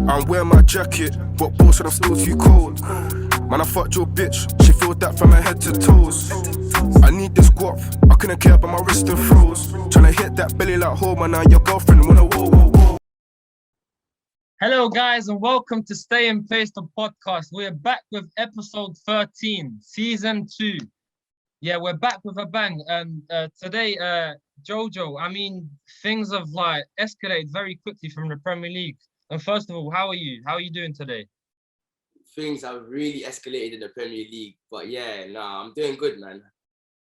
I'm wearing my jacket, but boss said I'm still too cold. Man, I fucked your bitch, she feel that from her head to toes. I need this guap, I couldn't care about my wrist and froze. Tryna hit that belly like home, and now your girlfriend wanna whoa, whoa, whoa. Hello, guys, and welcome to Stay in Place, the podcast. We're back with episode 13, season 2. Yeah, we're back with a bang. And today, Jojo, things have escalated very quickly from the Premier League. And first of all, how are you? How are you doing today? Things have really escalated in the Premier League. But yeah, I'm doing good, man.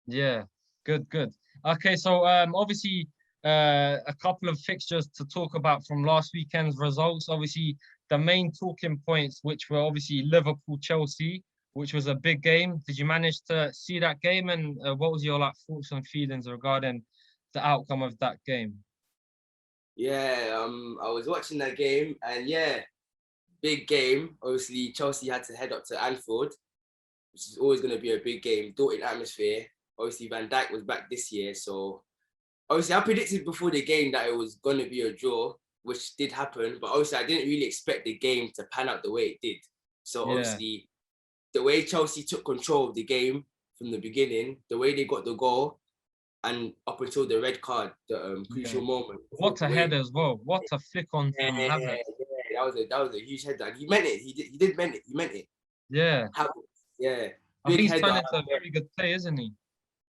Yeah, good, good. Okay, so obviously a couple of fixtures to talk about from last weekend's results. Obviously, the main talking points, which were obviously Liverpool-Chelsea, which was a big game. Did you manage to see that game? And what was your thoughts and feelings regarding the outcome of that game? Yeah, I was watching that game, and yeah, big game. Obviously, Chelsea had to head up to Anfield, which is always going to be a big game, daunting atmosphere. Obviously, Van Dijk was back this year, so obviously I predicted before the game that it was going to be a draw, which did happen. But obviously, I didn't really expect the game to pan out the way it did. So Yeah, obviously, the way Chelsea took control of the game from the beginning, the way they got the goal, and up until the red card, the yeah. crucial moment. What a The way, header as well. What a flick on yeah, from yeah, Havertz. that was a huge header. He meant it. He did meant it. He meant it. Yeah, How, yeah, I think big he's turned header. into a very good player, isn't he?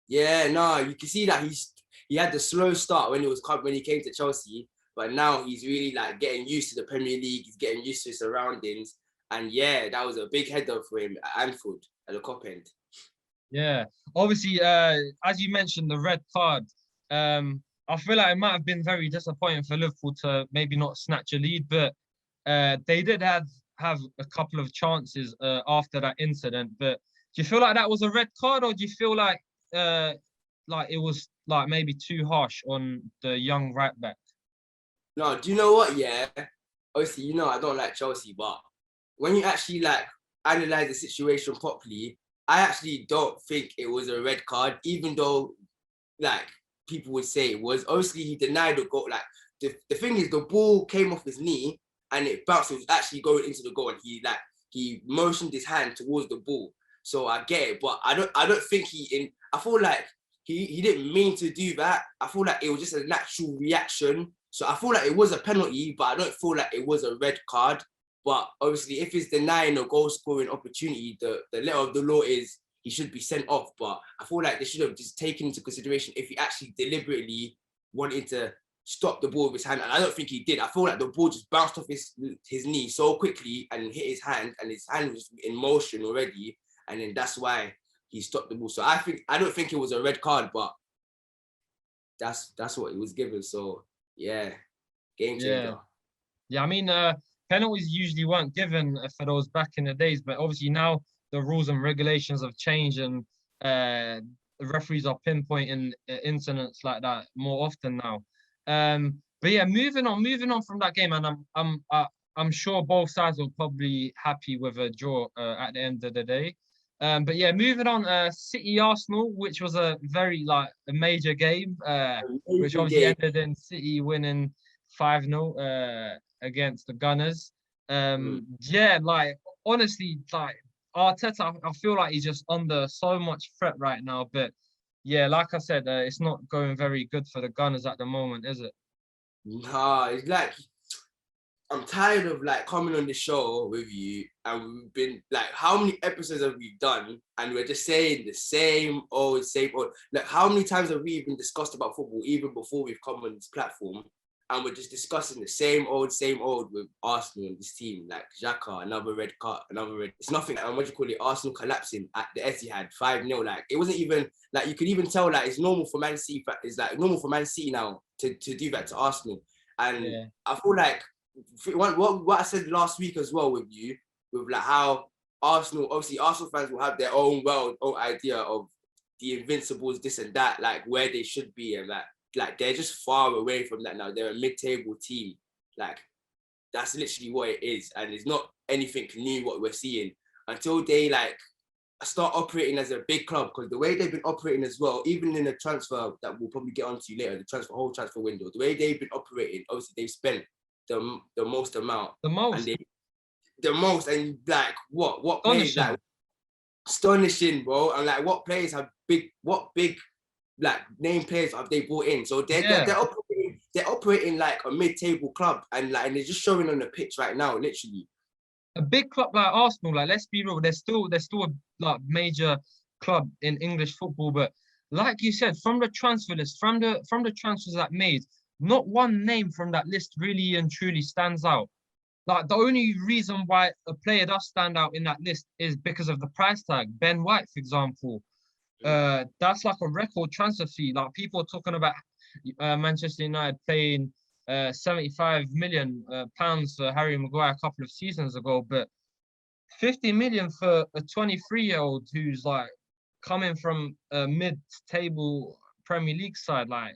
Yeah, no, you can see that he had the slow start when he came to Chelsea, but now he's really getting used to the Premier League. He's getting used to his surroundings, and yeah, that was a big header for him at Anfield at the Cop End. Yeah, obviously, as you mentioned, the red card. I feel like it might have been very disappointing for Liverpool to maybe not snatch a lead, but they did have a couple of chances after that incident. But do you feel like that was a red card, or do you feel like it was maybe too harsh on the young right back? No, do you know what? Yeah, obviously, I don't like Chelsea, but when you actually analyze the situation properly, I actually don't think it was a red card, even though like people would say it was. Obviously, he denied the goal. The thing is, the ball came off his knee and it bounced. It was actually going into the goal, and he motioned his hand towards the ball. So I get it, but I don't think I feel like he didn't mean to do that. I feel like it was just a natural reaction. So I feel like it was a penalty, but I don't feel like it was a red card. But obviously, if it's denying a goal scoring opportunity, the letter of the law is he should be sent off. But I feel like they should have just taken into consideration if he actually deliberately wanted to stop the ball with his hand. And I don't think he did. I feel like the ball just bounced off his knee so quickly and hit his hand, and his hand was in motion already. And then that's why he stopped the ball. So I don't think it was a red card, but that's what he was given. So yeah, game Yeah, changer. yeah. Penalties usually weren't given for those back in the days, but obviously now the rules and regulations have changed, and the referees are pinpointing incidents like that more often now. But yeah, moving on from that game, and I'm sure both sides were probably happy with a draw at the end of the day. But yeah, moving on, City Arsenal, which was a very a major game, which Amazing obviously game. ended in City winning 5-0 against the Gunners. Yeah, honestly, Arteta, I feel like he's just under so much threat right now. But yeah, like I said, it's not going very good for the Gunners at the moment, is it? Nah, it's I'm tired of coming on the show with you, and we've been how many episodes have we done, and we're just saying the same old, same old. How many times have we even discussed about football even before we've come on this platform, and we're just discussing the same old with Arsenal and this team, Xhaka, another red card, another red. It's nothing. And what do you call it? Arsenal collapsing at the Etihad 5-0. It wasn't even you could even tell it's normal for Man City. It's normal for Man City now to do that to Arsenal, and Yeah, I feel what I said last week as well with you, with how Arsenal fans will have their own idea of the Invincibles, this and that, where they should be, and they're just far away from that now. They're a mid-table team. That's literally what it is, and it's not anything new what we're seeing until they start operating as a big club, because the way they've been operating as well, even in the transfer that we'll probably get onto later, the whole transfer window, the way they've been operating, obviously they've spent the most amount. The most. And the most, and like what players, Astonishing. like astonishing, bro. And like what big like name players have they brought in? So they're operating like a mid-table club, and they're just showing on the pitch right now, literally. A big club like Arsenal, like let's be real, they're still a like major club in English football, but like you said, from the transfer list, from the transfers that made, not one name from that list really and truly stands out. Like the only reason why a player does stand out in that list is because of the price tag. Ben White, for example, that's like a record transfer fee. Like people are talking about Manchester United paying 75 million pounds for Harry Maguire a couple of seasons ago, but 50 million for a 23-year-old who's like coming from a mid-table Premier League side. Like,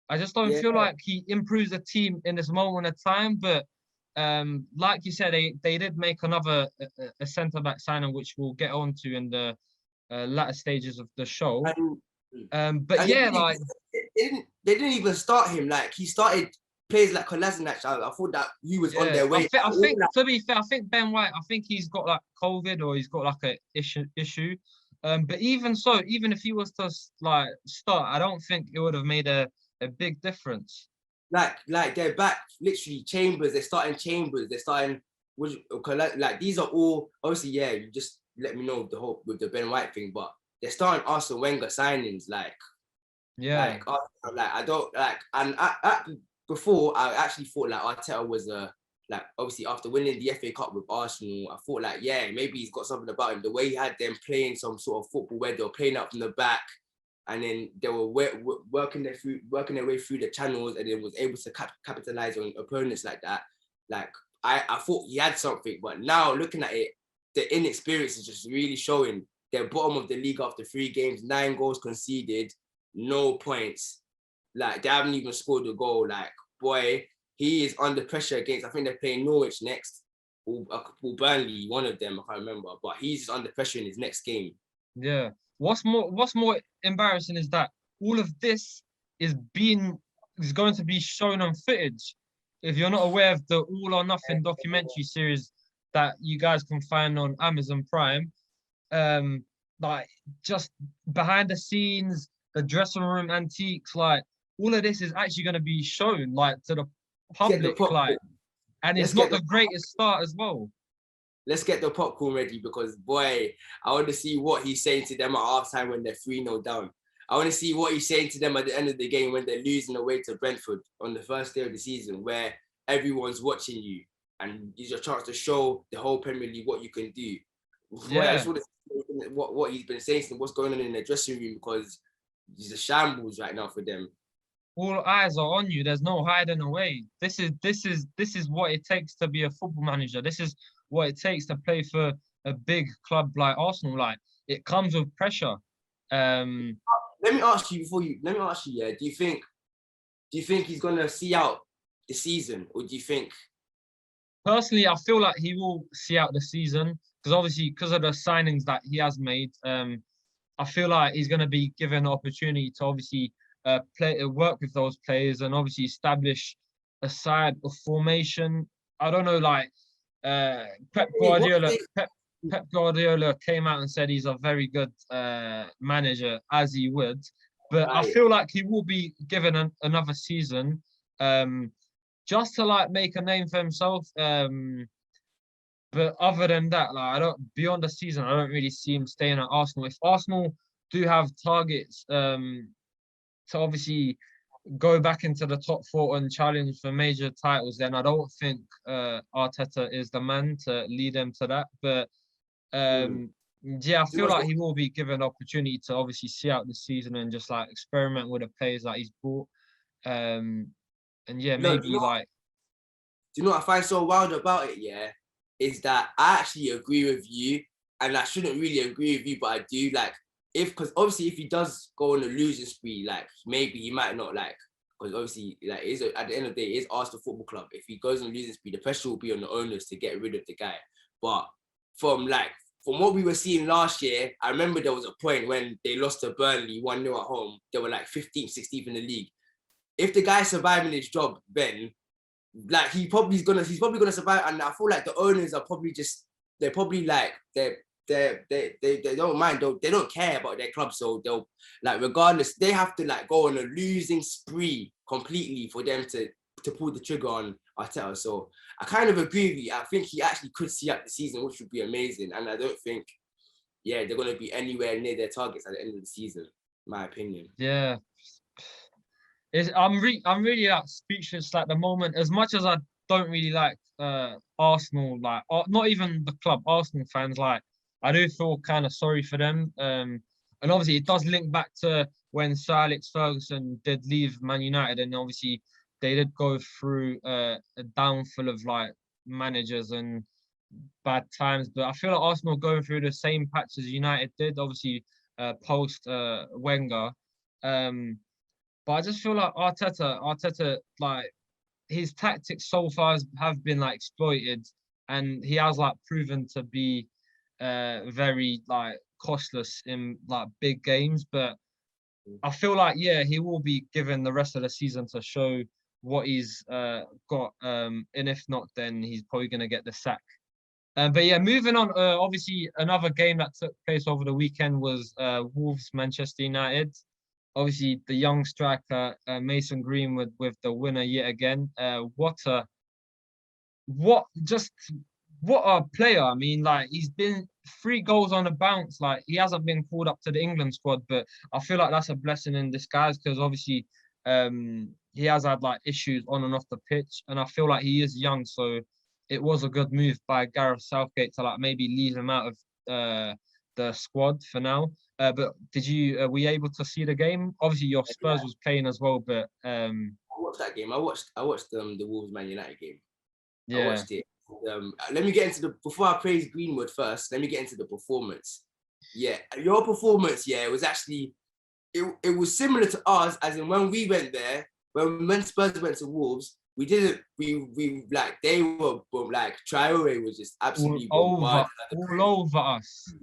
I just don't feel like he improves the team in this moment of time. But like you said, they did make another a centre-back signing, which we'll get on to in the latter stages of the show. But yeah, like they didn't even start him. Like he started players like Kolasinac. I thought that he was on their way. I think to be fair, I think Ben White, I think he's got like COVID or he's got like a issue. But even so, even if he was to like start, I don't think it would have made a big difference. Like they're back, literally Chambers. They're starting Chambers. They're starting like these are all obviously. Yeah, you just let me know the whole with the Ben White thing, but they're starting Arsene Wenger signings. Like I don't like, and before I actually thought like Arteta was like obviously after winning the FA Cup with Arsenal, I thought like maybe he's got something about him. The way he had them playing some sort of football where they were playing up from the back, and then they were working their way through the channels, and then was able to capitalize on opponents like that. Like I thought he had something, but now looking at it, the inexperience is just really showing. They're bottom of the league after 3 games, 9 goals conceded, no points. Like they haven't even scored a goal. Like boy, he is under pressure against. I think they're playing Norwich next, or Burnley, one of them. I can't remember, but he's under pressure in his next game. Yeah. What's more embarrassing is that all of this is going to be shown on footage. If you're not aware of the All or Nothing documentary series that you guys can find on Amazon Prime, like just behind the scenes, the dressing room antiques, like all of this is actually going to be shown like to the public, like, and it's not the greatest start as well. Let's get the popcorn ready because boy, I want to see what he's saying to them at halftime when they're 3-0 down. I want to see what he's saying to them at the end of the game when they're losing away to Brentford on the first day of the season, where everyone's watching you and it's your chance to show the whole Premier League what you can do. Boy, I just want to see what he's been saying and what's going on in the dressing room, because it's a shambles right now for them. All eyes are on you. There's no hiding away. This is what it takes to be a football manager. This is what it takes to play for a big club like Arsenal. Like it comes with pressure. Let me ask you, yeah, do you think he's gonna see out the season, or do you think? Personally, I feel like he will see out the season because of the signings that he has made. I feel like he's gonna be given an opportunity to obviously work with those players and obviously establish a side of formation. I don't know, like Pep Guardiola came out and said he's a very good manager, as he would, but I feel like he will be given another season just to like make a name for himself. But other than that, like beyond the season, I don't really see him staying at Arsenal. If Arsenal do have targets to obviously go back into the top 4 and challenge for major titles, then I don't think Arteta is the man to lead them to that. But yeah, I feel like he will be given opportunity to obviously see out the season and just like experiment with the players that he's brought. And yeah, maybe like. Do you know what I find so wild about it? Yeah, is that I actually agree with you, and I shouldn't really agree with you, but I do. Like, because obviously if he does go on a losing spree, like maybe he might not, like, because obviously like at the end of the day, it is Arsenal Football Club. If he goes on a losing spree, the pressure will be on the owners to get rid of the guy. But from what we were seeing last year, I remember there was a point when they lost to Burnley 1-0 at home. They were like 15th, 16th in the league. If the guy's surviving his job, then like he's probably gonna survive. And I feel like the owners are probably they're probably like they don't mind, they don't care about their club, so they'll like regardless they have to like go on a losing spree completely for them to pull the trigger on Arteta. So I kind of agree with you. I think he actually could see out the season, which would be amazing. And I don't think, they're going to be anywhere near their targets at the end of the season, in my opinion. Yeah. I'm really like speechless at the moment. As much as I don't really like Arsenal, like not even the club, Arsenal fans, like I do feel kind of sorry for them. And obviously it does link back to when Sir Alex Ferguson did leave Man United, and obviously they did go through a downfall of like managers and bad times. But I feel like Arsenal going through the same patch as United did, obviously post Wenger. But I just feel like Arteta, like his tactics so far have been like exploited, and he has like proven to be very like costless in like big games. But I feel like he will be given the rest of the season to show what he's got. And if not, then he's probably gonna get the sack. But yeah, moving on. Obviously, another game that took place over the weekend was Wolves Manchester United. Obviously, the young striker Mason Greenwood with the winner yet again. What a player! I mean, like he's been 3 goals on the bounce. Like he hasn't been called up to the England squad, but I feel like that's a blessing in disguise because obviously he has had like issues on and off the pitch, and I feel like he is young, so it was a good move by Gareth Southgate to like maybe leave him out of the squad for now. But were you able to see the game? Obviously, your Spurs was playing as well, but I watched that game. I watched the Wolves Man United game. Yeah. I watched it. Let me get into before I praise Greenwood first. Let me get into the performance. Yeah, your performance. Yeah, it was actually it was similar to ours, as in when we went there, when Spurs went to Wolves. We didn't. We like they were like Traore was just absolutely all over us,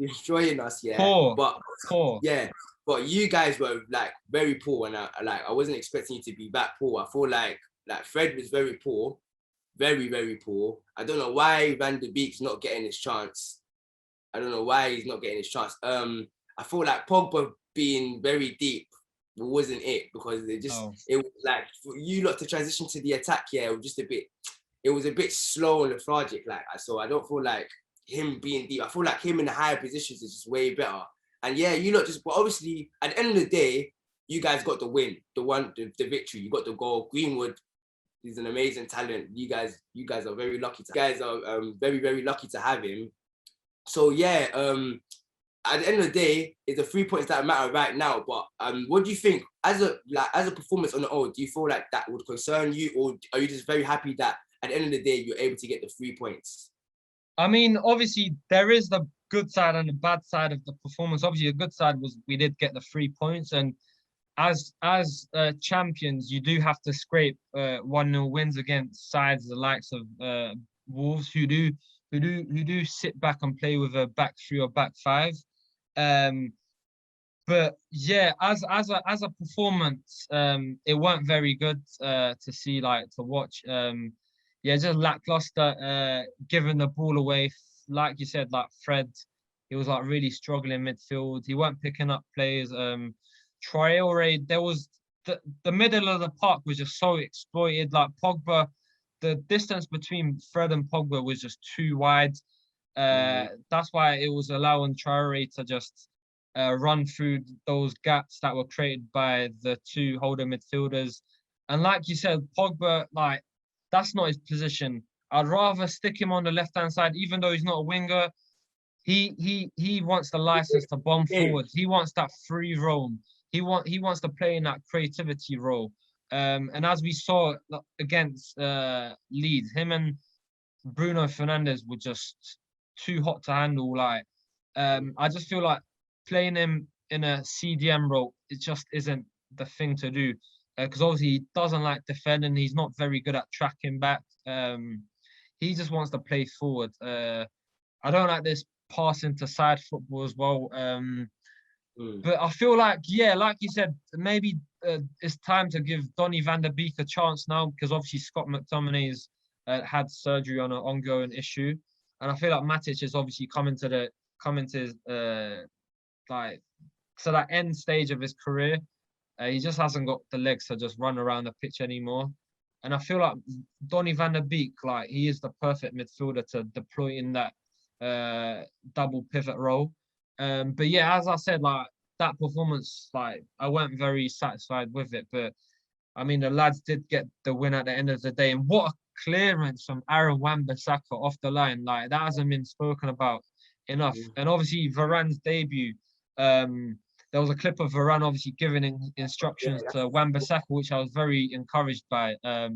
destroying us. Yeah, poor. Yeah, but you guys were like very poor, and I wasn't expecting you to be that poor. I feel like Fred was very poor, very very poor. I don't know why Van de Beek's not getting his chance. I don't know why he's not getting his chance. I feel like Pogba being very deep wasn't it, because it was like for you lot to transition to the attack. Yeah, it was a bit slow and lethargic. Like, so I don't feel like him being deep. I feel like him in the higher positions is just way better. And yeah, you lot but obviously at the end of the day, you guys got the win, the victory. You got the goal. Greenwood is an amazing talent. You guys are very lucky. Very very lucky to have him. So yeah, at the end of the day, it's the 3 points that matter right now. But what do you think as a performance on the whole? Do you feel like that would concern you, or are you just very happy that at the end of the day you're able to get the 3 points? I mean, obviously there is the good side and the bad side of the performance. Obviously, the good side was we did get the 3 points, and as champions, you do have to scrape 1-0 wins against sides the likes of Wolves, who do sit back and play with a back 3 or back 5. But yeah, as a performance, it weren't very good to see, like to watch. Just lackluster, giving the ball away. Like you said, like Fred, he was like really struggling midfield. He weren't picking up players. Traore, there was the middle of the park was just so exploited. Like Pogba, the distance between Fred and Pogba was just too wide. That's why it was allowing Traore to just run through those gaps that were created by the 2 holding midfielders. And like you said, Pogba, like that's not his position. I'd rather stick him on the left-hand side, even though he's not a winger. He wants the license to bomb forward. He wants that free roam. He wants to play in that creativity role. And as we saw against Leeds, him and Bruno Fernandes were just too hot to handle. Like, I just feel like playing him in a CDM role, it just isn't the thing to do. Because obviously he doesn't like defending. He's not very good at tracking back. He just wants to play forward. I don't like this passing to side football as well. But I feel like, like you said, maybe it's time to give Donny van der Beek a chance now, because obviously Scott McTominay's had surgery on an ongoing issue, and I feel like Matic is obviously coming to like to that end stage of his career. He just hasn't got the legs to just run around the pitch anymore. And I feel like Donny van der Beek, like he is the perfect midfielder to deploy in that double pivot role. But yeah, as I said, like that performance, like I weren't very satisfied with it. But I mean, the lads did get the win at the end of the day. And what a clearance from Aaron Wan-Bissaka off the line. Like that hasn't been spoken about enough. And obviously Varane's debut. There was a clip of Varane obviously giving instructions to Wan-Bissaka, which I was very encouraged by. I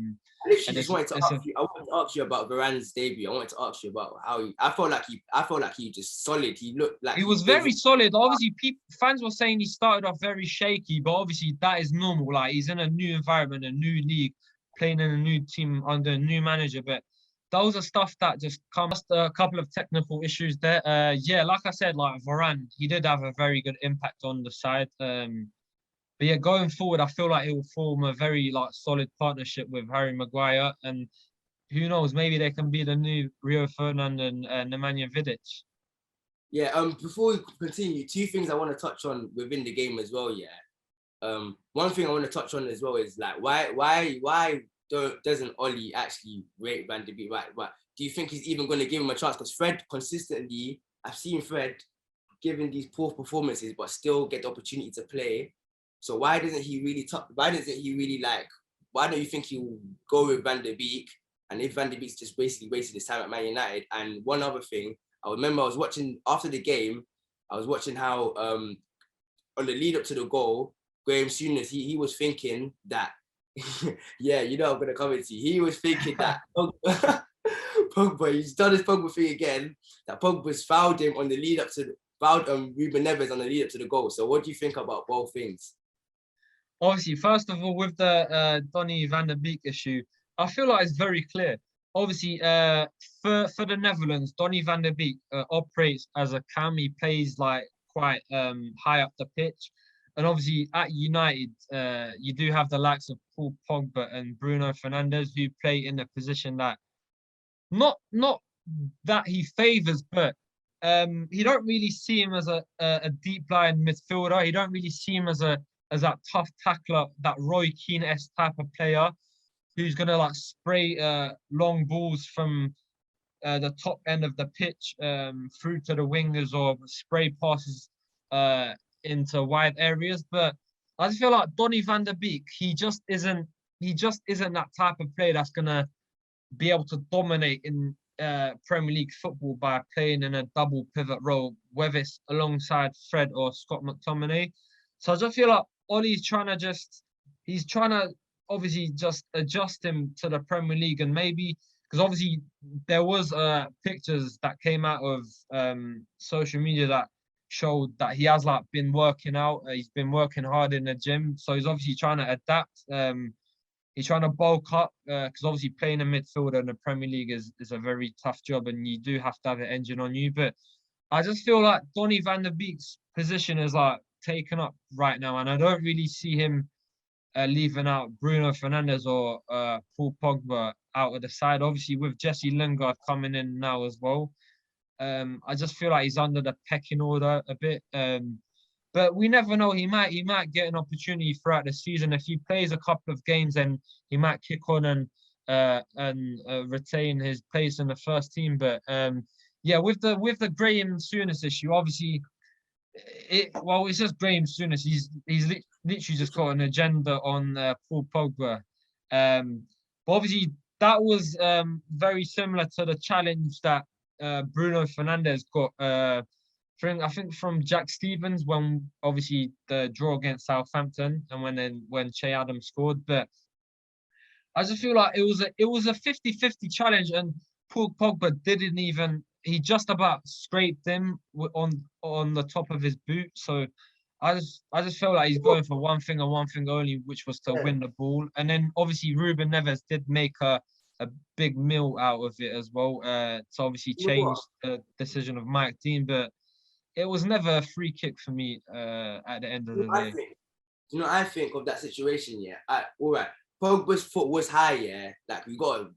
literally just wanted to ask you. I wanted to ask you about Varane's debut. I wanted to ask you about how I felt like he just solid. He looked like he was very solid. Obviously, fans were saying he started off very shaky, but obviously that is normal. Like he's in a new environment, a new league, playing in a new team under a new manager. But those are stuff that just comes. Just a couple of technical issues there. Yeah, like I said, like Varane, he did have a very good impact on the side. But yeah, going forward, I feel like it will form a very like solid partnership with Harry Maguire, and who knows, maybe they can be the new Rio Ferdinand and Nemanja Vidic. Yeah. Before we continue, two things I want to touch on within the game as well. Yeah. One thing I want to touch on as well is like why doesn't Ollie actually rate Van der Beek? Right? Do you think he's even going to give him a chance? Because Fred consistently, I've seen Fred giving these poor performances, but still get the opportunity to play. So why doesn't he really why don't you think he'll go with Van der Beek? And if Van der Beek's just basically wasted his time at Man United. And one other thing, I remember I was watching after the game, I was watching how on the lead up to the goal, Graham Souness, he was thinking that, yeah, you know I'm gonna comment to you. He was thinking that Pogba, he's done his Pogba thing again, that Pogba's fouled him on the lead up to Ruben Neves on the lead up to the goal. So what do you think about both things? Obviously, first of all, with the Donny van der Beek issue, I feel like it's very clear. Obviously, for the Netherlands, Donny van der Beek operates as a cam. He plays like quite high up the pitch. And obviously at United, you do have the likes of Paul Pogba and Bruno Fernandes who play in a position that not that he favours, but he don't really see him as a deep line midfielder. He don't really see him as that tough tackler, that Roy Keane-esque type of player who's gonna like spray long balls from the top end of the pitch through to the wingers or spray passes into wide areas. But I just feel like Donny van der Beek, he just isn't that type of player that's gonna be able to dominate in Premier League football by playing in a double pivot role, whether it's alongside Fred or Scott McTominay. So I just feel like Ollie's trying to obviously just adjust him to the Premier League, and maybe because obviously there was pictures that came out of social media that showed that he has like been working out. He's been working hard in the gym, so he's obviously trying to adapt. He's trying to bulk up because obviously playing a midfielder in the Premier League is a very tough job, and you do have to have an engine on you. But I just feel like Donny van der Beek's position is like taken up right now, and I don't really see him leaving out Bruno Fernandes or Paul Pogba out of the side. Obviously, with Jesse Lingard coming in now as well, I just feel like he's under the pecking order a bit. But we never know. He might get an opportunity throughout the season. If he plays a couple of games, then he might kick on and retain his place in the first team. But yeah, with the Graham Souness issue, obviously, it's just Graham Souness. He's literally just got an agenda on Paul Pogba. But obviously, that was very similar to the challenge that Bruno Fernandes got. I think from Jack Stevens when obviously the draw against Southampton and when Che Adams scored. But I just feel like it was a 50-50 challenge, and Paul Pogba he just about scraped him on the top of his boot. So I just felt like he's going for one thing and one thing only, which was to win the ball. And then obviously Ruben Neves did make a big meal out of it as well. To obviously change the decision of Mike Dean, but it was never a free kick for me at the end of the day. you know, I think of that situation, yeah. All right, Pogba's foot was high, yeah. Like we gotta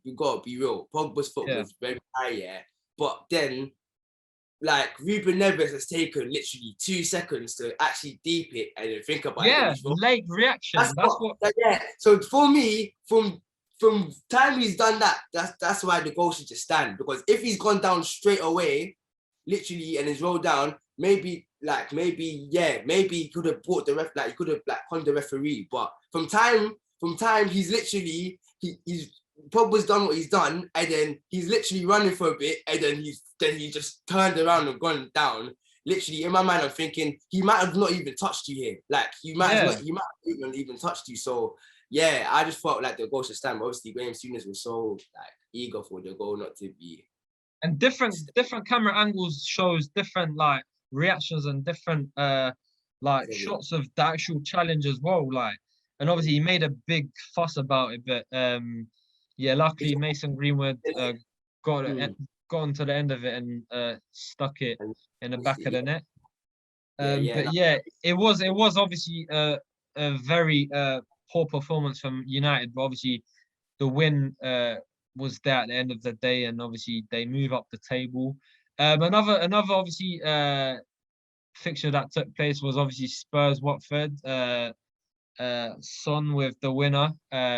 be real. Pogba's foot was very high, yeah. But then, like Ruben Neves has taken literally 2 seconds to actually deep it and then think about it. Yeah, late reaction. That's what. Yeah. So for me, from time he's done that, that's why the goal should just stand. Because if he's gone down straight away, literally, and he's rolled down, maybe he could have brought the ref, like he could have like conned the referee. But from time he's literally he's Pogba's done what he's done, and then he's literally running for a bit, and then he just turned around and gone down. Literally, in my mind, I'm thinking he might have not even touched you here. Like he might have even touched you. So yeah, I just felt like the goal should stand. But obviously, Graham Souness was so like eager for the goal not to be. And different camera angles shows different like reactions and different like shots of the actual challenge as well. Like, and obviously he made a big fuss about it, but yeah, luckily Mason Greenwood got onto the end of it and stuck it in the back of the net. But yeah, it was obviously a very poor performance from United, but obviously the win was there at the end of the day, and obviously they move up the table. Another obviously fixture that took place was obviously Spurs Watford. Son with the winner,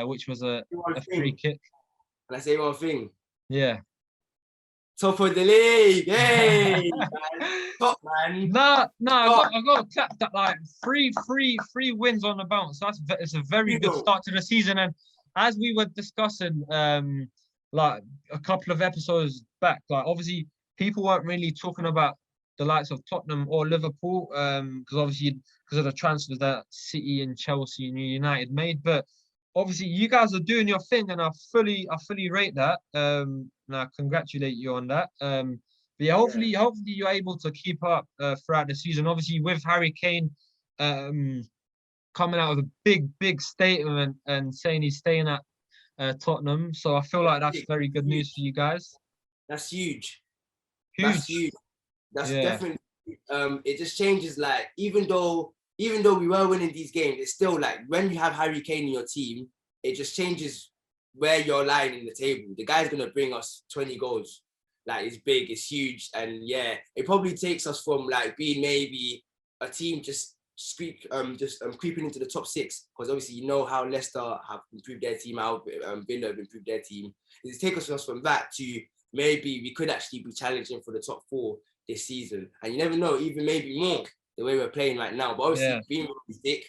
which was a free kick. Can I say one thing? Yeah. Top of the league, hey, top man. No, I got to clap that, like three wins on the bounce. It's a very good start to the season. And as we were discussing, like a couple of episodes back, like obviously people weren't really talking about the likes of Tottenham or Liverpool, because obviously because of the transfers that City and Chelsea and United made, but obviously you guys are doing your thing, and I fully rate that. And I congratulate you on that. But yeah, hopefully you're able to keep up throughout the season. Obviously with Harry Kane coming out with a big statement and saying he's staying at Tottenham, so I feel like that's very good news for you guys. That's huge. That's huge. That's definitely. It just changes. Like even though we were winning these games, it's still like when you have Harry Kane in your team, it just changes where you're lying in the table. The guy's gonna bring us 20 goals. Like it's big, it's huge, and yeah, it probably takes us from like being maybe a team just creeping into the top 6, because obviously you know how Leicester have improved their team, how Villa have improved their team. It takes us from that to maybe we could actually be challenging for the top 4 this season, and you never know, even maybe more the way we're playing right now. But obviously being realistic,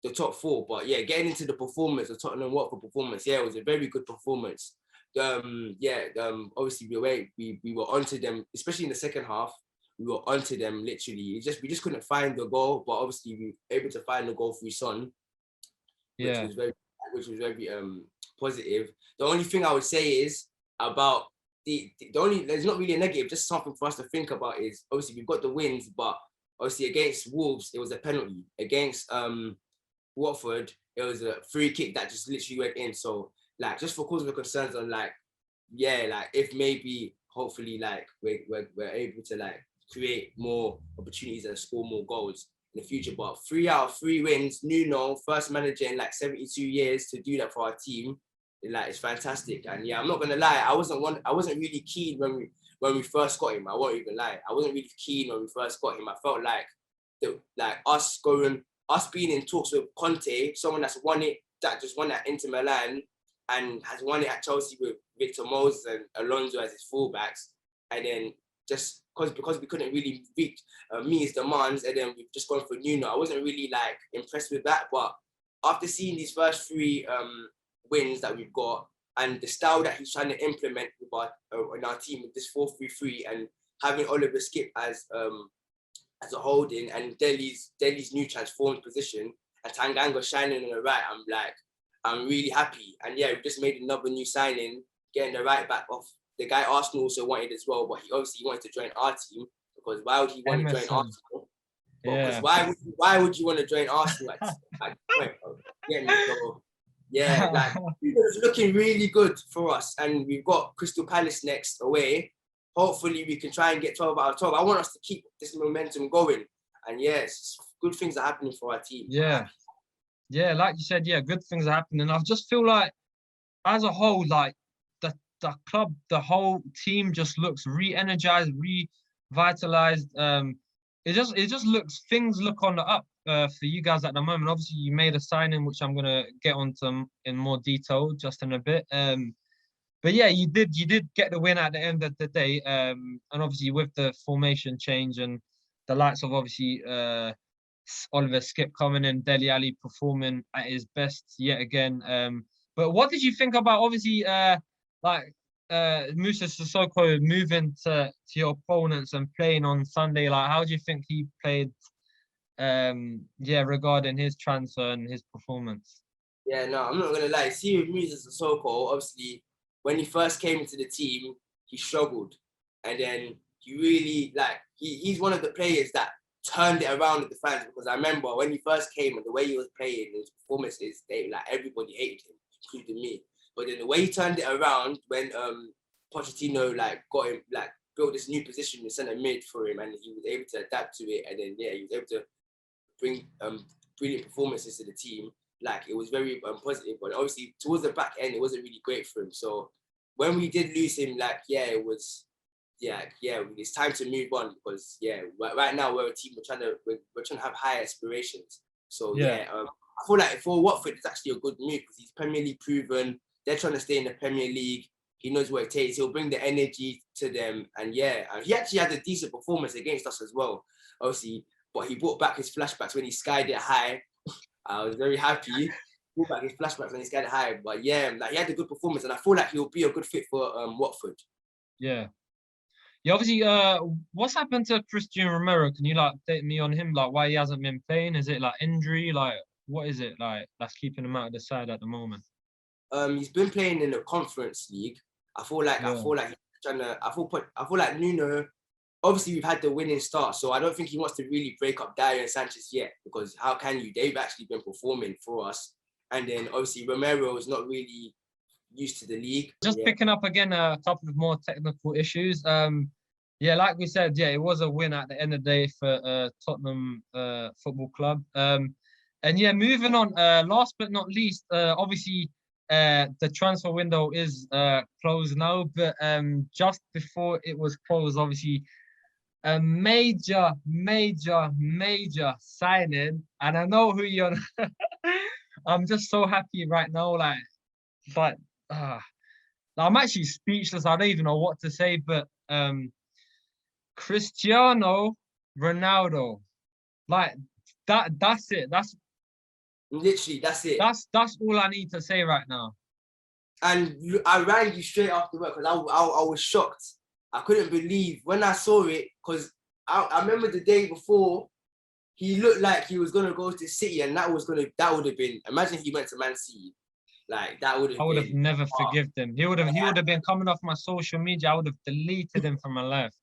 the top 4. But yeah, getting into the performance, the Tottenham Watford performance, yeah, it was a very good performance. Obviously we were onto them, especially in the second half. We were onto them literally. We just couldn't find the goal, but obviously we were able to find the goal through Son, which was very positive. The only thing I would say is about there's not really a negative, just something for us to think about is obviously we've got the wins, but obviously against Wolves it was a penalty. Against Watford it was a free kick that just literally went in. So like just for cause of concerns on like if maybe hopefully like we're able to like create more opportunities and score more goals in the future. But 3 out of 3 wins, Nuno, first manager in like 72 years to do that for our team, like it's fantastic. And yeah, I'm not gonna lie, I wasn't really keen when we first got him. I won't even lie, I wasn't really keen when we first got him. I felt like us being in talks with Conte, someone that just won at Inter Milan and has won it at Chelsea with Victor Moses and Alonso as his fullbacks, and then just because we couldn't really meet his demands, and then we've just gone for Nuno. I wasn't really like impressed with that, but after seeing these first 3 wins that we've got and the style that he's trying to implement with in our team with this 4-3-3, and having Oliver Skip as a holding and Dele's new transformed position and Tanganga shining on the right, I'm really happy. And yeah, we've just made another new signing, getting the right back off the guy Arsenal also wanted as well, but he obviously wanted to join our team, because why would he want to join Arsenal? Because why would you want to join Arsenal at point, bro? Yeah, like it's looking really good for us, and we've got Crystal Palace next away. Hopefully we can try and get 12 out of 12. I want us to keep this momentum going, and yes, good things are happening for our team. Yeah. Yeah, like you said, yeah, good things are happening. I just feel like, as a whole, like the club, the whole team just looks re-energized, revitalized. It just looks, things look on the up for you guys at the moment. Obviously, you made a signing, which I'm gonna get onto in more detail just in a bit. But yeah, you did get the win at the end of the day. And obviously with the formation change and the likes of obviously Oliver Skip coming in, Dele Alli performing at his best yet again. But what did you think about obviously like Musa Sissoko moving to your opponents and playing on Sunday? Like, how do you think he played? Yeah, regarding his transfer and his performance. Yeah, no, I'm not gonna lie. See, with Moses Sissoko, obviously, when he first came into the team, he struggled, and then he really like he's one of the players that turned it around with the fans. Because I remember when he first came and the way he was playing, his performances, they like everybody hated him, including me. But then the way he turned it around when Pochettino like got him like built this new position in centre mid for him, and he was able to adapt to it, and then yeah, he was able to bring brilliant performances to the team. Like it was very positive, but obviously towards the back end, it wasn't really great for him. So when we did lose him, like it was, it's time to move on because right now we're a team we're trying to have high aspirations. So I feel like for Watford, it's actually a good move because he's Premier League proven. They're trying to stay in the Premier League. He knows what it takes. He'll bring the energy to them, and he actually had a decent performance against us as well. Obviously, but he brought back his flashbacks when he skied it high. I was very happy. He brought back his flashbacks when he skied it high. But yeah, like he had a good performance, and I feel like he'll be a good fit for Watford. Yeah. Yeah, obviously, what's happened to Cristiano Romero? Can you like update me on him? Like, why he hasn't been playing? Is it like injury? Like, what is it like that's keeping him out of the side at the moment? He's been playing in the Conference League. I feel like he's trying to. I feel like Nuno. Obviously, we've had the winning start, so I don't think he wants to really break up Dyer and Sanchez yet. Because how can you? They've actually been performing for us, and then obviously Romero is not really used to the league. Just picking up again a couple of more technical issues. Yeah, like we said, yeah, it was a win at the end of the day for Tottenham Football Club. And yeah, moving on. Last but not least, obviously the transfer window is closed now, but just before it was closed, obviously a major signing, and I know who you're. I'm just so happy right now, like I'm actually speechless. I don't even know what to say, but Cristiano Ronaldo, like that's it. That's literally that's it. That's all I need to say right now. And I rang you straight after work because I was shocked. I couldn't believe when I saw it because I remember the day before he looked like he was gonna go to City, and that would have been. Imagine he went to Man City, like that would have. I would have never forgiven him. He would have been coming off my social media. I would have deleted him from my life.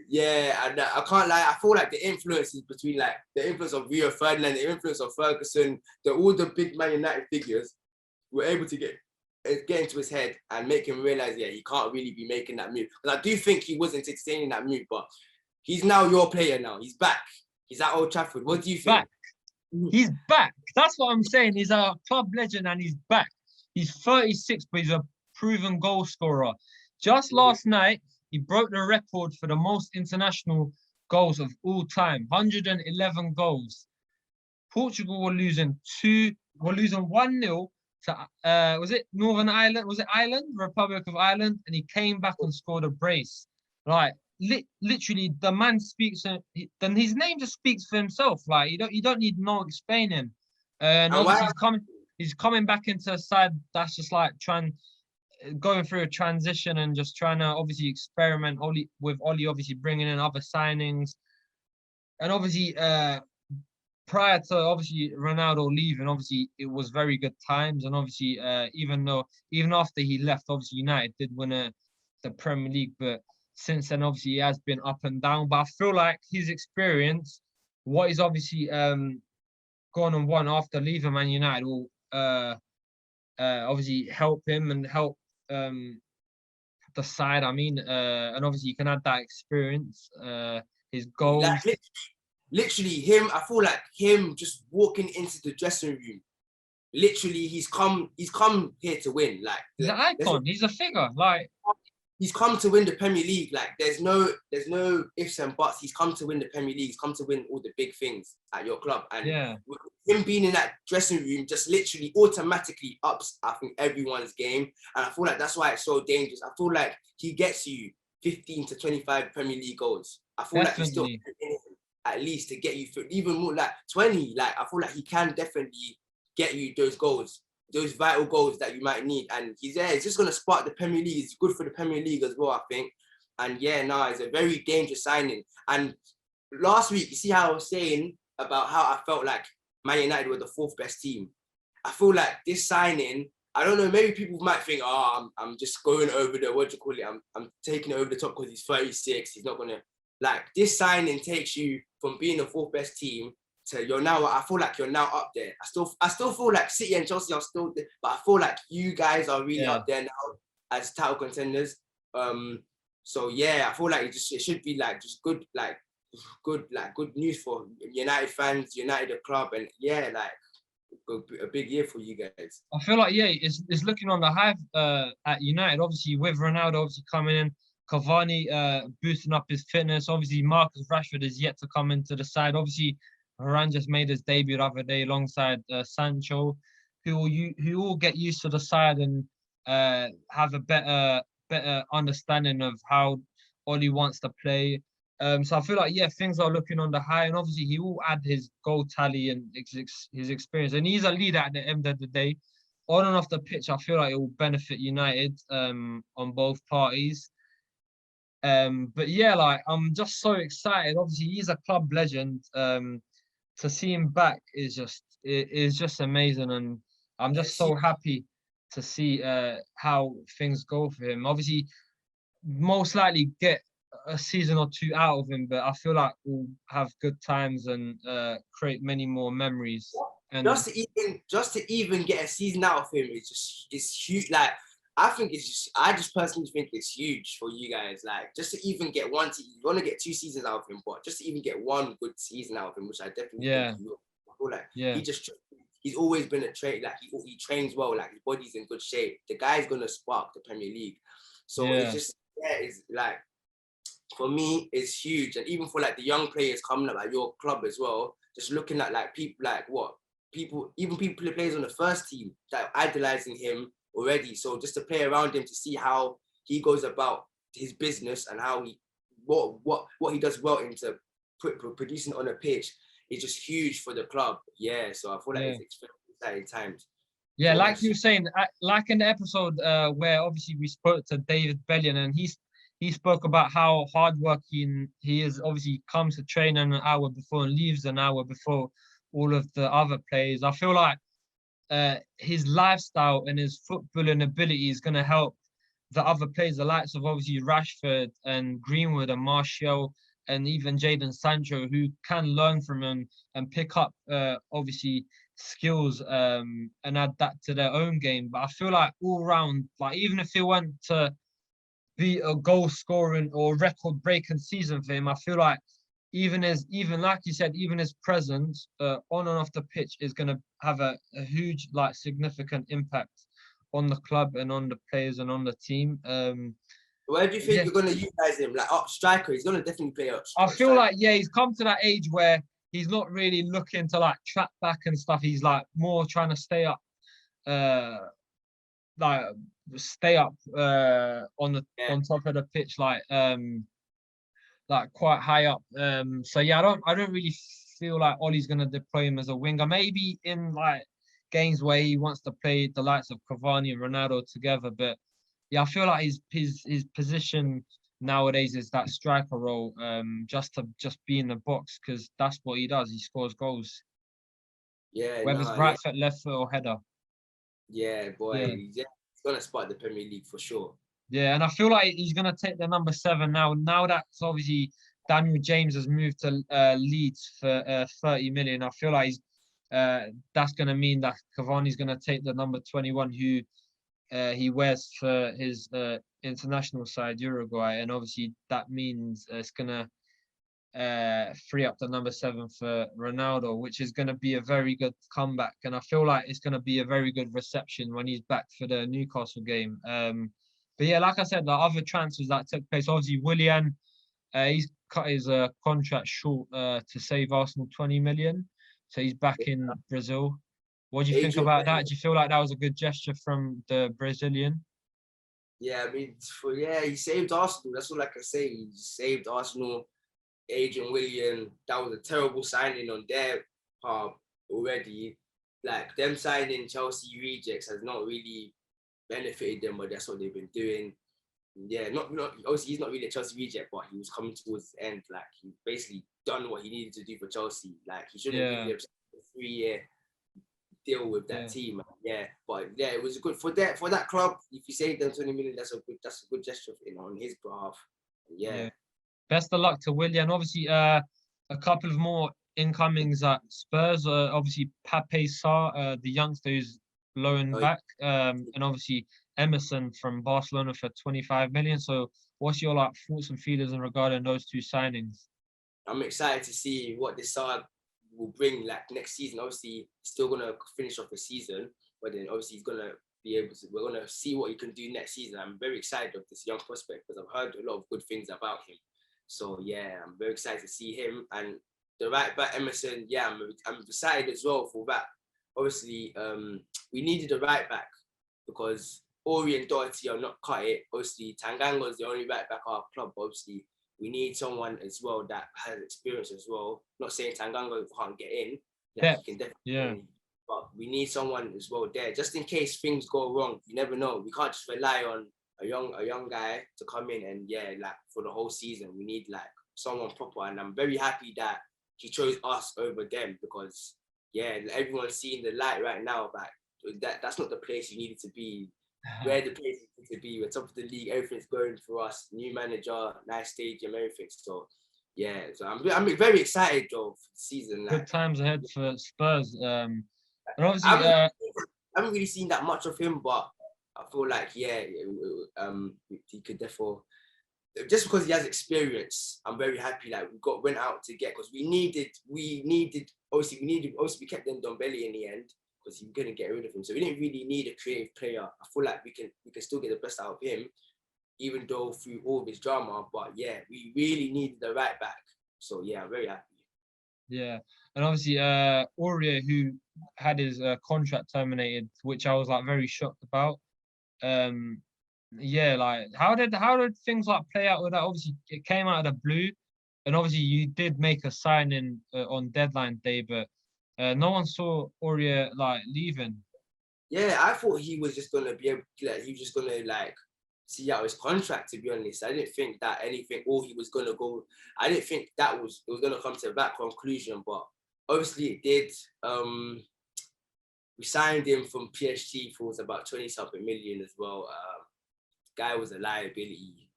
Yeah, and I can't lie. I feel like the influences between like the influence of Rio Ferdinand, the influence of Ferguson, all the big Man United figures were able to get into his head and make him realize, he can't really be making that move. Because I do think he wasn't entertaining that move, but he's now your player now. He's back. He's at Old Trafford. What do you think? Back. He's back. That's what I'm saying. He's a club legend and he's back. He's 36, but he's a proven goal scorer. Just last night, he broke the record for the most international goals of all time, 111 goals. Portugal were losing 1-0 to was it Northern Ireland? Was it Ireland? Republic of Ireland? And he came back and scored a brace. Like literally, the man speaks. Then his name just speaks for himself. Like you don't need no explaining. And obviously he's coming back into a side that's just like going through a transition and just trying to obviously experiment. With Ollie obviously bringing in other signings, and obviously prior to obviously Ronaldo leaving, obviously it was very good times, and obviously even after he left, obviously United did win the Premier League, but since then obviously he has been up and down. But I feel like his experience, what he's obviously gone and won after leaving Man United, will obviously help him and help the side. I mean, and obviously you can add that experience, his goals. Literally him. I feel like him just walking into the dressing room literally he's come here to win. Like He's an icon. He's a figure. Like he's come to win the Premier League. Like there's no ifs and buts. He's come to win the Premier League. He's come to win all the big things at your club. And yeah, him being in that dressing room just literally automatically ups, I think, everyone's game. And I feel like that's why it's so dangerous. I feel like he gets you 15 to 25 Premier League goals. I feel like he's still at least to get you even more like 20. Like I feel like he can definitely get you those goals, those vital goals that you might need. And he's there. It's just gonna spark the Premier League. It's good for the Premier League as well, I think. And yeah, no, it's a very dangerous signing. And last week, you see how I was saying about how I felt like Man United were the fourth best team. I feel like this signing, I don't know, maybe people might think, oh, I'm just going over the, what do you call it? I'm taking it over the top because he's 36. He's not gonna, like, this signing takes you from being the fourth best team to you're now, I feel like you're now up there. I still feel like City and Chelsea are still there, but I feel like you guys are really up there now as title contenders. So yeah, I feel like it should be like just good news for United fans, United the club, and yeah, like a big year for you guys. I feel like it's looking on the high at United. Obviously with Ronaldo obviously coming in, Cavani boosting up his fitness. Obviously Marcus Rashford is yet to come into the side. Obviously Varane just made his debut the other day alongside Sancho, who will get used to the side and have a better understanding of how Oli wants to play. So I feel like things are looking on the high, and obviously he will add his goal tally and his experience, and he's a leader at the end of the day. On and off the pitch, I feel like it will benefit United on both parties. But yeah, like I'm just so excited. Obviously, he's a club legend. To see him back is just amazing, and I'm just so happy to see how things go for him. Obviously, most likely get a season or two out of him, but I feel like we'll have good times and create many more memories. And just to even get a season out of him is huge. Like I just personally think it's huge for you guys. Like just to even get one, you want to get 2 seasons out of him, but just to even get one good season out of him, which I definitely think he will. I feel like he's always been a trade. Like he trains well. Like his body's in good shape. The guy's gonna spark the Premier League. So it's just it's like for me it's huge, and even for like the young players coming up at your club as well. Just looking at like people like people players on the first team that are idolizing him already. So just to play around him to see how he goes about his business and how he what he does well into producing on a pitch is just huge for the club. Yeah, so I feel like it's exciting times. Yeah, like you were saying, like in the episode where obviously we spoke to David Bellion, and he spoke about how hardworking he is. Obviously, comes to train an hour before and leaves an hour before all of the other players. I feel like his lifestyle and his footballing ability is going to help the other players, the likes of obviously Rashford and Greenwood and Martial and even Jadon Sancho, who can learn from him and pick up obviously skills and add that to their own game. But I feel like all round, like even if it went to be a goal scoring or record breaking season for him, I feel like even like you said, even his presence on and off the pitch is going to have a huge, like, significant impact on the club and on the players and on the team. Where do you think you're going to utilize him? Like up striker, he's going to definitely play up. I feel like he's come to that age where he's not really looking to like track back and stuff. He's like more trying to stay up, on top of the pitch, like quite high up. So yeah, I don't really feel like Ollie's gonna deploy him as a winger. Maybe in like games where he wants to play the likes of Cavani and Ronaldo together. But yeah, I feel like his position nowadays is that striker role, just to be in the box, because that's what he does. He scores goals. Yeah, whether it's right foot, left foot, or header. Yeah, boy. Yeah, he's gonna spot the Premier League for sure. Yeah, and I feel like he's gonna take the number 7 now. Now that's obviously Daniel James has moved to Leeds for 30 million. I feel like that's gonna mean that Cavani's gonna take the number 21, who he wears for his international side, Uruguay, and obviously that means it's gonna free up the number 7 for Ronaldo, which is going to be a very good comeback. And I feel like it's going to be a very good reception when he's back for the Newcastle game. But yeah, like I said, the other transfers that took place, obviously Willian, he's cut his contract short to save Arsenal 20 million. So he's back in Brazil. What do you think about that? Do you feel like that was a good gesture from the Brazilian? Yeah, I mean, he saved Arsenal. That's all I can say. He saved Arsenal. Adrian William, that was a terrible signing on their part already. Like them signing Chelsea rejects has not really benefited them, but that's what they've been doing. Yeah, not obviously he's not really a Chelsea reject, but he was coming towards the end. Like he basically done what he needed to do for Chelsea. Like he shouldn't really have a 3-year deal with that team. Yeah, but yeah, it was good for that club. If you save them 20 million, that's a good gesture on his behalf. Yeah. Best of luck to Willian. Obviously, a couple of more incomings at Spurs. Obviously, Pape Sarr, the youngster who's loaned back, and obviously Emerson from Barcelona for 25 million. So, what's your thoughts and feelings regarding those two signings? I'm excited to see what this Sarr will bring next season. Obviously, he's still gonna finish off the season, but then obviously he's gonna be able to. We're gonna see what he can do next season. I'm very excited of this young prospect because I've heard a lot of good things about him. So yeah, I'm very excited to see him and the right back Emerson. Yeah, I'm excited as well for that. Obviously, we needed a right back because Ori and Doherty are not cut it. Obviously, Tanganga is the only right back our club. Obviously, we need someone as well that has experience as well. Not saying Tanganga can't get in. He can definitely. But we need someone as well there, just in case things go wrong. You never know. We can't just rely on a young guy to come in and for the whole season. We need someone proper, and I'm very happy that he chose us over them because everyone's seeing the light right now. But that's not the place you needed to be. We're the place you need to be. We're top of the league. Everything's going for us. New manager, nice stadium, everything. So so I'm very excited of the season. Good times ahead for Spurs. And obviously, I haven't really seen that much of him, but I feel like he could therefore, just because he has experience, I'm very happy that went out to get, because we kept Ndombele in the end because we couldn't get rid of him, so we didn't really need a creative player. I feel like we can still get the best out of him, even though through all of his drama. But yeah, we really needed the right back, so yeah, I'm very happy. Yeah, and obviously Aurier, who had his contract terminated, which I was very shocked about. How did things play out with that? Obviously, it came out of the blue, and obviously you did make a signing on deadline day, but no one saw Aurier leaving. Yeah, I thought he was just gonna be able, he was just gonna see out his contract. To be honest, I didn't think that anything, or he was gonna go. I didn't think it was gonna come to that conclusion, but obviously it did. We signed him from PSG for about 20-something million as well. Guy was a liability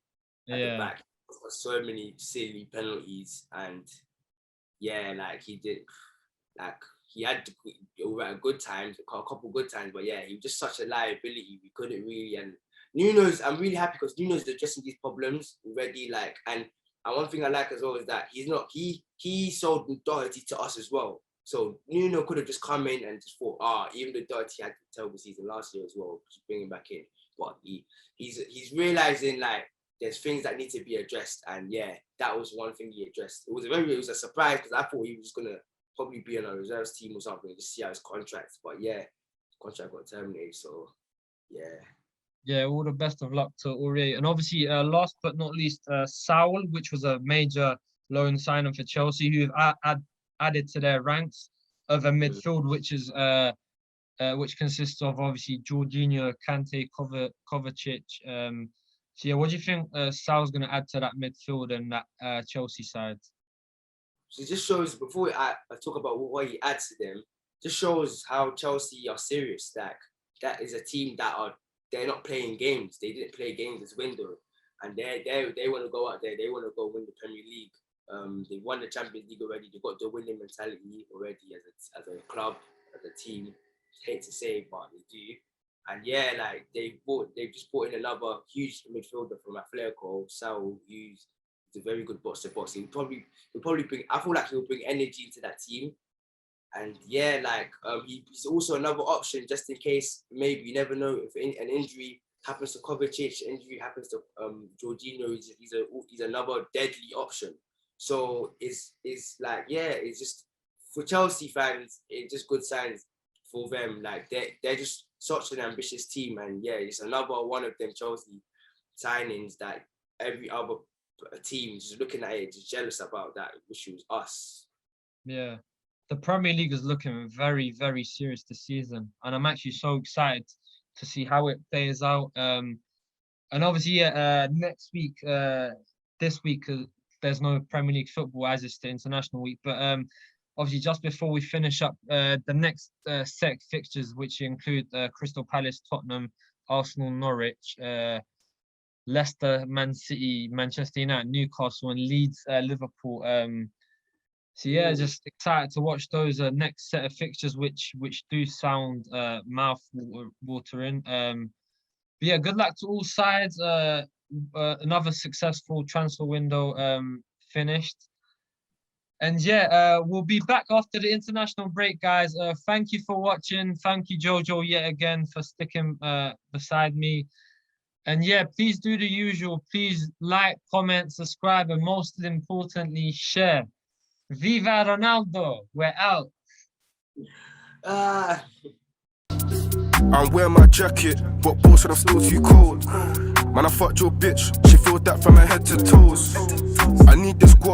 at the back. For so many silly penalties, and he did he had good times, a couple good times, but he was just such a liability. We couldn't really. And Nuno's, I'm really happy because Nuno's addressing these problems already. And one thing I like as well is that he sold Doherty to us as well. So Nuno could have just come in and just thought, even though Doherty had a terrible season last year as well, just bring him back in. But he's realizing there's things that need to be addressed, and that was one thing he addressed. It was a surprise because I thought he was gonna probably be on a reserves team or something to see out his contract. But his contract got terminated. So all the best of luck to Aurier. And obviously, last but not least, Saul, which was a major loan signing for Chelsea, who have added to their ranks of a midfield, which consists of obviously Jorginho, Kante, Kovacic. What do you think Sal's going to add to that midfield and that Chelsea side? So it just shows, before I talk about what he adds to them, just shows how Chelsea are serious. That is a team they're not playing games. They didn't play games this window, and they want to go out there. They want to go win the Premier League. They won the Champions League already. They got the winning mentality already as a club, as a team. I hate to say, but they do. And they've just brought in another huge midfielder from Atletico, Saul, who's He's a very good box to box. He'll probably bring. I feel like he'll bring energy into that team. And yeah, like he's also another option just in case. Maybe you never know if an injury happens to Kovacic, injury happens to Jorginho. He's another deadly option. So it's like, yeah, it's just for Chelsea fans, it's just good signs for them. Like they're just such an ambitious team, and yeah, it's another one of them Chelsea signings that every other team just looking at it just jealous about. That wish it was us. Yeah. The Premier League is looking very, very serious this season, and I'm actually so excited to see how it plays out. And obviously, next week, this week, there's no Premier League football as it's the international week. But obviously, just before we finish up, the next set fixtures, which include Crystal Palace, Tottenham, Arsenal, Norwich, Leicester, Man City, Manchester United, Newcastle, and Leeds, Liverpool. So yeah, just excited to watch those next set of fixtures, which do sound mouth-watering. But yeah, good luck to all sides. Another successful transfer window finished. And yeah, we'll be back after the international break, guys. Thank you for watching. Thank you, Jojo, yet again for sticking beside me. And yeah, please do the usual. Please like, comment, subscribe, and most importantly, share. Viva Ronaldo, we're out. I'm wearing my jacket, but boss said I'm still too cold. Man, I fucked your bitch, she filled that from her head to toes. I need this guap.